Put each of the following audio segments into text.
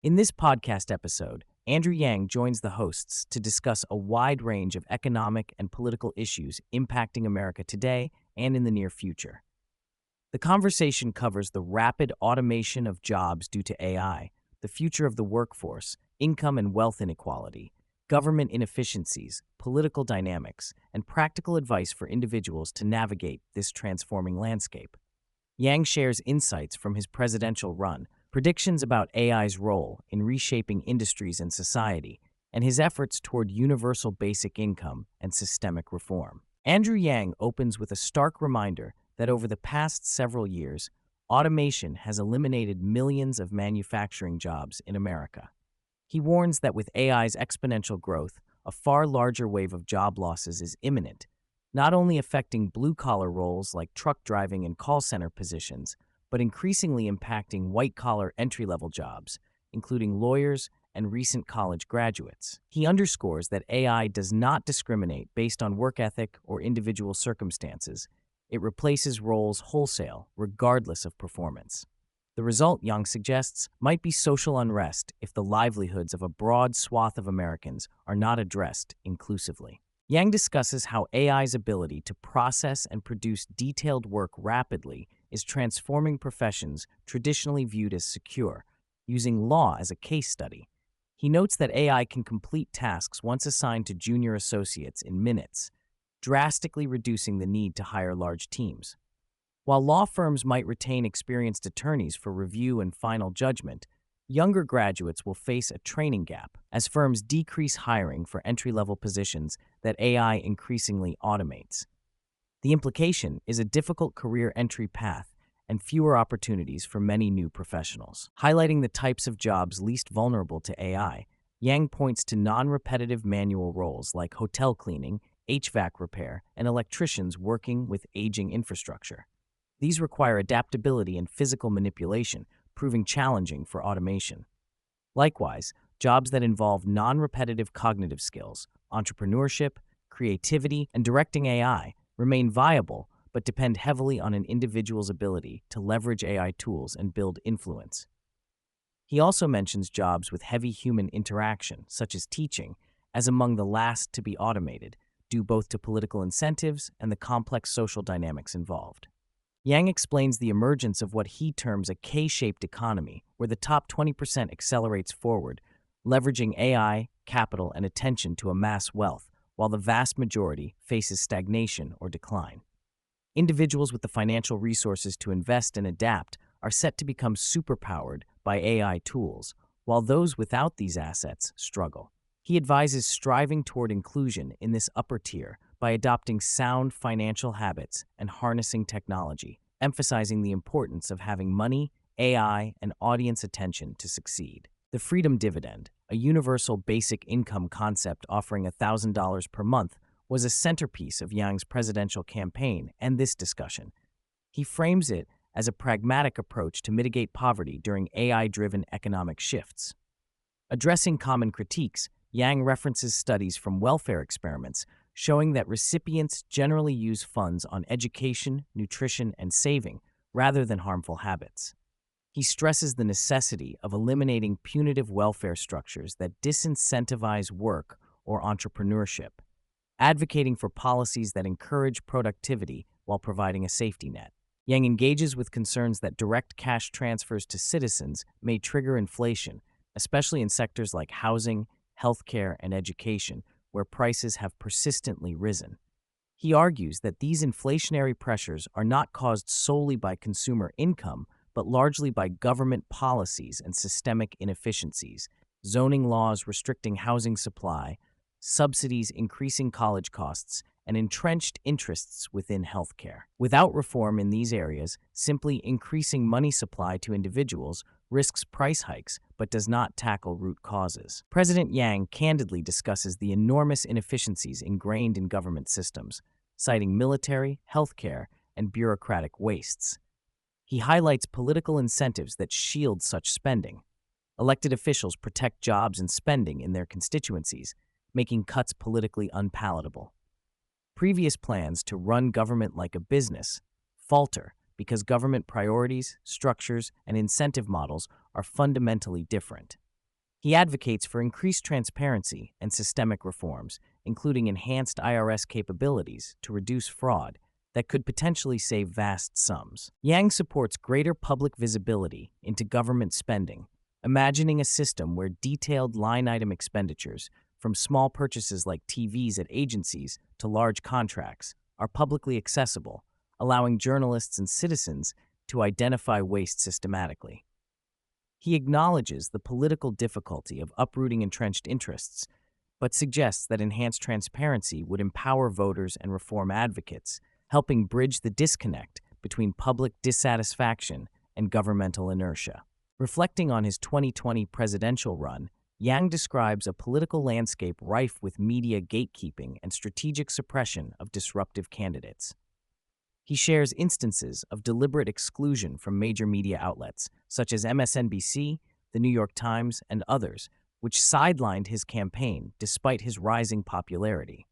In this podcast episode, Andrew Yang joins the hosts to discuss a wide range of economic and political issues impacting America today and in the near future. The conversation covers the rapid automation of jobs due to AI, the future of the workforce, income and wealth inequality, government inefficiencies, political dynamics, and practical advice for individuals to navigate this transforming landscape. Yang shares insights from his presidential run, predictions about AI's role in reshaping industries and society, and his efforts toward universal basic income and systemic reform. Andrew Yang opens with a stark reminder that over the past several years, automation has eliminated millions of manufacturing jobs in America. He warns that with AI's exponential growth, a far larger wave of job losses is imminent, not only affecting blue-collar roles like truck driving and call center positions, but increasingly impacting white-collar entry-level jobs, including lawyers and recent college graduates. He underscores that AI does not discriminate based on work ethic or individual circumstances. It replaces roles wholesale, regardless of performance. The result, Yang suggests, might be social unrest if the livelihoods of a broad swath of Americans are not addressed inclusively. Yang discusses how AI's ability to process and produce detailed work rapidly is transforming professions traditionally viewed as secure, using law as a case study. He notes that AI can complete tasks once assigned to junior associates in minutes, drastically reducing the need to hire large teams. While law firms might retain experienced attorneys for review and final judgment, younger graduates will face a training gap as firms decrease hiring for entry-level positions that AI increasingly automates. The implication is a difficult career entry path and fewer opportunities for many new professionals. Highlighting the types of jobs least vulnerable to AI, Yang points to non-repetitive manual roles like hotel cleaning, HVAC repair, and electricians working with aging infrastructure. These require adaptability and physical manipulation, proving challenging for automation. Likewise, jobs that involve non-repetitive cognitive skills, entrepreneurship, creativity, and directing AI remain viable but depend heavily on an individual's ability to leverage AI tools and build influence. He also mentions jobs with heavy human interaction, such as teaching, as among the last to be automated, due both to political incentives and the complex social dynamics involved. Yang explains the emergence of what he terms a K-shaped economy, where the top 20% accelerates forward, leveraging AI, capital, and attention to amass wealth, while the vast majority faces stagnation or decline. Individuals with the financial resources to invest and adapt are set to become superpowered by AI tools, while those without these assets struggle. He advises striving toward inclusion in this upper tier by adopting sound financial habits and harnessing technology, emphasizing the importance of having money, AI, and audience attention to succeed. The freedom dividend, a universal basic income concept offering $1,000 per month, was a centerpiece of Yang's presidential campaign and this discussion. He frames it as a pragmatic approach to mitigate poverty during AI-driven economic shifts. Addressing common critiques, Yang references studies from welfare experiments showing that recipients generally use funds on education, nutrition, and saving rather than harmful habits. He stresses the necessity of eliminating punitive welfare structures that disincentivize work or entrepreneurship, advocating for policies that encourage productivity while providing a safety net. Yang engages with concerns that direct cash transfers to citizens may trigger inflation, especially in sectors like housing, healthcare, and education, where prices have persistently risen. He argues that these inflationary pressures are not caused solely by consumer income, but largely by government policies and systemic inefficiencies, zoning laws restricting housing supply, subsidies increasing college costs, and entrenched interests within healthcare. Without reform in these areas, simply increasing money supply to individuals risks price hikes but does not tackle root causes. President Yang candidly discusses the enormous inefficiencies ingrained in government systems, citing military, healthcare, and bureaucratic wastes. He highlights political incentives that shield such spending. Elected officials protect jobs and spending in their constituencies, making cuts politically unpalatable. Previous plans to run government like a business falter because government priorities, structures, and incentive models are fundamentally different. He advocates for increased transparency and systemic reforms, including enhanced IRS capabilities to reduce fraud that could potentially save vast sums. Yang supports greater public visibility into government spending, imagining a system where detailed line-item expenditures, from small purchases like TVs at agencies to large contracts, are publicly accessible, allowing journalists and citizens to identify waste systematically. He acknowledges the political difficulty of uprooting entrenched interests, but suggests that enhanced transparency would empower voters and reform advocates, helping bridge the disconnect between public dissatisfaction and governmental inertia. Reflecting on his 2020 presidential run, Yang describes a political landscape rife with media gatekeeping and strategic suppression of disruptive candidates. He shares instances of deliberate exclusion from major media outlets, such as MSNBC, The New York Times, and others, which sidelined his campaign despite his rising popularity.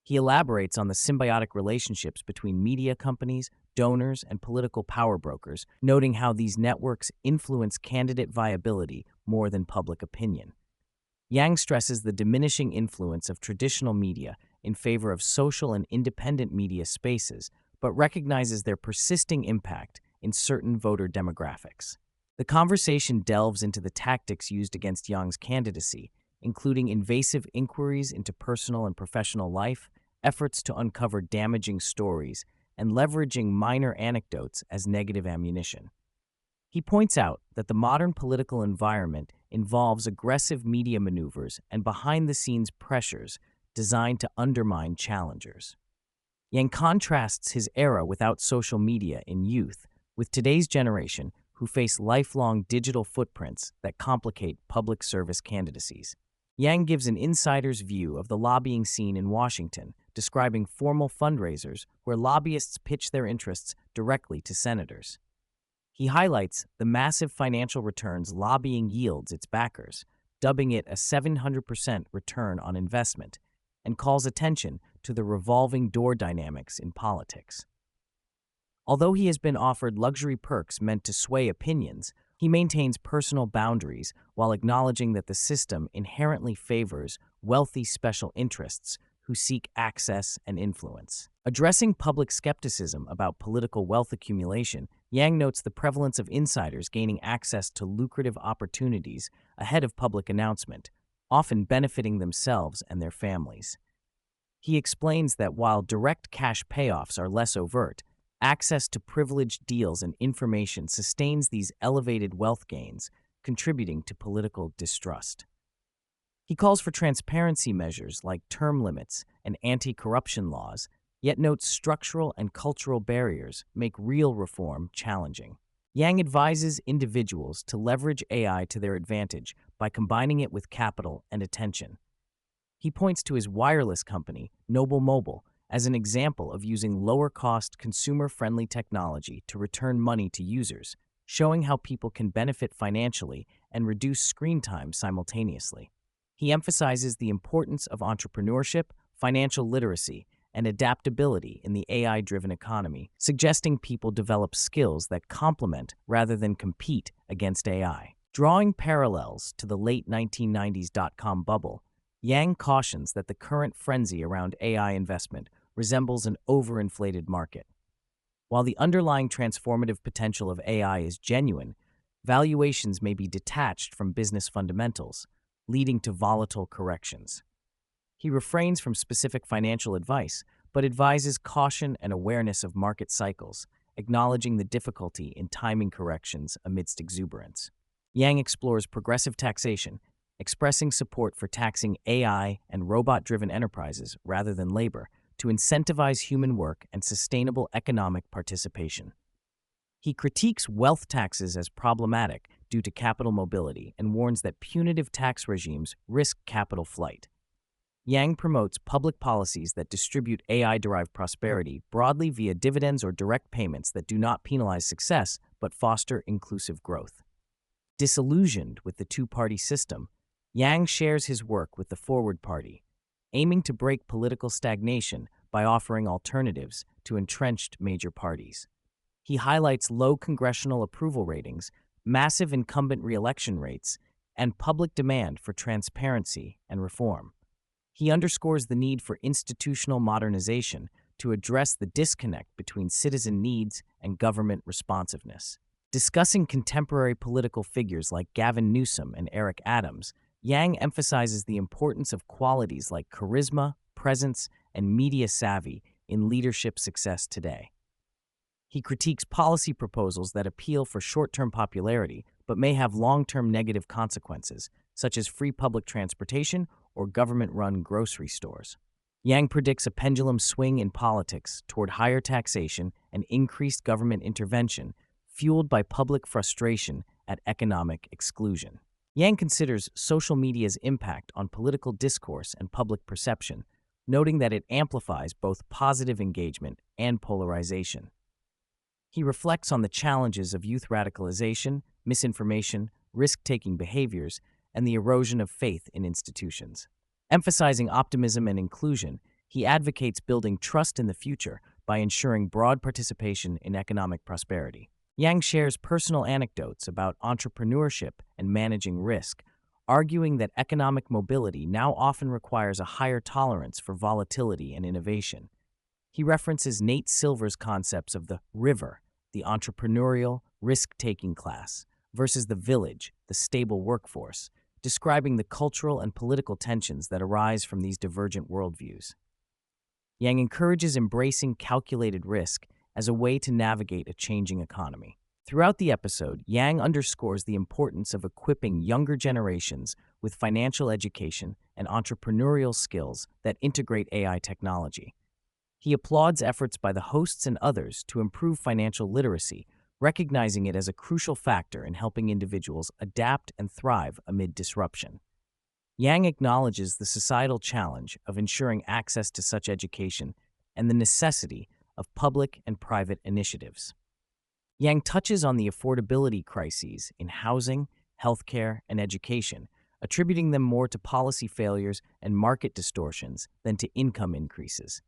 He elaborates on the symbiotic relationships between media companies, donors, and political power brokers, noting how these networks influence candidate viability more than public opinion. Yang stresses the diminishing influence of traditional media in favor of social and independent media spaces, but recognizes their persisting impact in certain voter demographics. The conversation delves into the tactics used against Yang's candidacy, including invasive inquiries into personal and professional life, efforts to uncover damaging stories, and leveraging minor anecdotes as negative ammunition. He points out that the modern political environment involves aggressive media maneuvers and behind-the-scenes pressures designed to undermine challengers. Yang contrasts his era without social media in youth with today's generation who face lifelong digital footprints that complicate public service candidacies. Yang gives an insider's view of the lobbying scene in Washington, describing formal fundraisers where lobbyists pitch their interests directly to senators. He highlights the massive financial returns lobbying yields its backers, dubbing it a 700% return on investment, and calls attention to the revolving door dynamics in politics. Although he has been offered luxury perks meant to sway opinions, he maintains personal boundaries while acknowledging that the system inherently favors wealthy special interests who seek access and influence. Addressing public skepticism about political wealth accumulation, Yang notes the prevalence of insiders gaining access to lucrative opportunities ahead of public announcement, often benefiting themselves and their families. He explains that while direct cash payoffs are less overt, access to privileged deals and information sustains these elevated wealth gains, contributing to political distrust. He calls for transparency measures like term limits and anti-corruption laws, yet notes structural and cultural barriers make real reform challenging. Yang advises individuals to leverage AI to their advantage by combining it with capital and attention. He points to his wireless company, Noble Mobile, as an example of using lower-cost, consumer-friendly technology to return money to users, showing how people can benefit financially and reduce screen time simultaneously. He emphasizes the importance of entrepreneurship, financial literacy, and adaptability in the AI-driven economy, suggesting people develop skills that complement rather than compete against AI. Drawing parallels to the late 1990s dot-com bubble, Yang cautions that the current frenzy around AI investment resembles an overinflated market. While the underlying transformative potential of AI is genuine, valuations may be detached from business fundamentals, leading to volatile corrections. He refrains from specific financial advice, but advises caution and awareness of market cycles, acknowledging the difficulty in timing corrections amidst exuberance. Yang explores progressive taxation, expressing support for taxing AI and robot-driven enterprises rather than labor to incentivize human work and sustainable economic participation. He critiques wealth taxes as problematic due to capital mobility and warns that punitive tax regimes risk capital flight. Yang promotes public policies that distribute AI-derived prosperity broadly via dividends or direct payments that do not penalize success but foster inclusive growth. Disillusioned with the two-party system, Yang shares his work with the Forward Party, aiming to break political stagnation by offering alternatives to entrenched major parties. He highlights low congressional approval ratings, massive incumbent re-election rates, and public demand for transparency and reform. He underscores the need for institutional modernization to address the disconnect between citizen needs and government responsiveness. Discussing contemporary political figures like Gavin Newsom and Eric Adams, Yang emphasizes the importance of qualities like charisma, presence, and media savvy in leadership success today. He critiques policy proposals that appeal for short-term popularity but may have long-term negative consequences, such as free public transportation or government-run grocery stores. Yang predicts a pendulum swing in politics toward higher taxation and increased government intervention, fueled by public frustration at economic exclusion. Yang considers social media's impact on political discourse and public perception, noting that it amplifies both positive engagement and polarization. He reflects on the challenges of youth radicalization, misinformation, risk-taking behaviors, and the erosion of faith in institutions. Emphasizing optimism and inclusion, he advocates building trust in the future by ensuring broad participation in economic prosperity. Yang shares personal anecdotes about entrepreneurship and managing risk, arguing that economic mobility now often requires a higher tolerance for volatility and innovation. He references Nate Silver's concepts of the river, the entrepreneurial, risk-taking class, versus the village, the stable workforce, describing the cultural and political tensions that arise from these divergent worldviews. Yang encourages embracing calculated risk as a way to navigate a changing economy. Throughout the episode, Yang underscores the importance of equipping younger generations with financial education and entrepreneurial skills that integrate AI technology. He applauds efforts by the hosts and others to improve financial literacy, recognizing it as a crucial factor in helping individuals adapt and thrive amid disruption. Yang acknowledges the societal challenge of ensuring access to such education and the necessity of public and private initiatives. Yang touches on the affordability crises in housing, healthcare, and education, attributing them more to policy failures and market distortions than to income increases.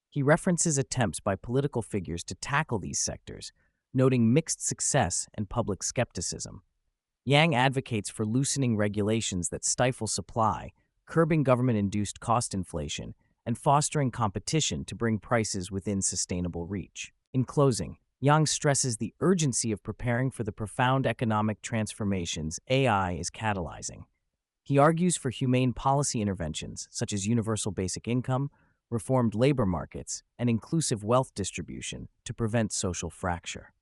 He references attempts by political figures to tackle these sectors, noting mixed success and public skepticism. Yang advocates for loosening regulations that stifle supply, curbing government-induced cost inflation, and fostering competition to bring prices within sustainable reach. In closing, Yang stresses the urgency of preparing for the profound economic transformations AI is catalyzing. He argues for humane policy interventions such as universal basic income, reformed labor markets, and inclusive wealth distribution to prevent social fracture.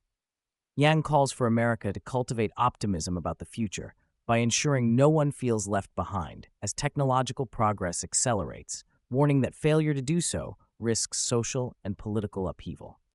Yang calls for America to cultivate optimism about the future by ensuring no one feels left behind as technological progress accelerates, warning that failure to do so risks social and political upheaval.